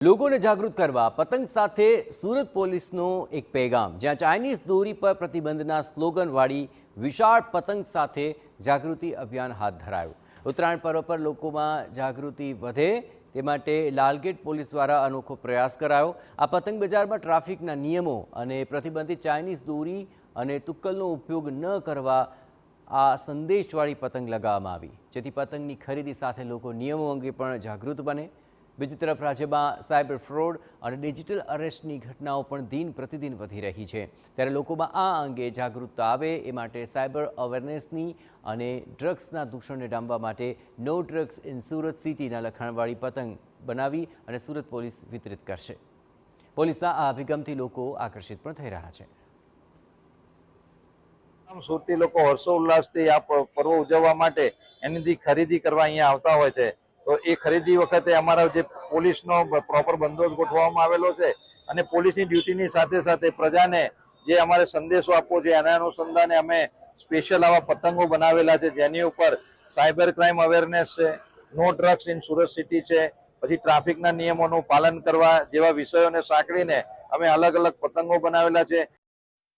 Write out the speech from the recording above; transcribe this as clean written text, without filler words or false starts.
લોકોને જાગૃત કરવા પતંગ સાથે સુરત પોલીસનો એક પેગામ, જ્યાં ચાઇનીઝ દોરી પર પ્રતિબંધના સ્લોગનવાળી વિશાળ પતંગ સાથે જાગૃતિ અભિયાન હાથ ધરાયું। ઉત્તરાયણ પર્વ પર લોકોમાં જાગૃતિ વધે તે માટે લાલગેટ પોલીસ દ્વારા અનોખો પ્રયાસ કરાયો। આ પતંગ બજારમાં ટ્રાફિકના નિયમો અને પ્રતિબંધિત ચાઇનીઝ દોરી અને તુક્કલનો ઉપયોગ ન કરવા આ સંદેશવાળી પતંગ લગાવવામાં આવી, જેથી પતંગની ખરીદી સાથે લોકો નિયમો અંગે પણ જાગૃત બને। બીજી તરફ રાજ્યમાં સાયબર ફ્રોડ અને ડિજિટલ અરેસ્ટની ઘટનાઓ પણ દિન પ્રતિદિન વધી રહી છે, ત્યારે લોકોમાં આ અંગે જાગૃતતા આવે એ માટે સાયબર અવેરનેસની અને ડ્રગ્સના દૂષણને ડામવા માટે નો ડ્રગ્સ ઇન સુરત સિટીના લખાણવાળી પતંગ બનાવી અને સુરત પોલીસ વિતરિત કરશે। પોલીસના આ અભિગમથી લોકો આકર્ષિત પણ થઈ રહ્યા છે। સુરતી લોકો હર્ષોલ્લાસથી આ પર્વ ઉજવવા માટે એની ખરીદી કરવા અહીંયા આવતા હોય છે। તો એ ખરીદી વખતે અમારા જે પોલીસનો પ્રોપર બંદોબસ્ત ગોઠવવામાં આવેલો છે અને પોલીસની ડ્યુટીની સાથે સાથે પ્રજાને જે અમારે સંદેશો આપવો છે એના અનુસંધાને અમે સ્પેશિયલ આવા પતંગો બનાવેલા છે, જેની ઉપર સાયબર ક્રાઇમ અવેરનેસ છે, no drugs in Surat city છે, પછી ટ્રાફિકના નિયમોનું પાલન કરવા જેવા વિષયોને સાંકળીને અમે અલગ અલગ પતંગો બનાવેલા છે।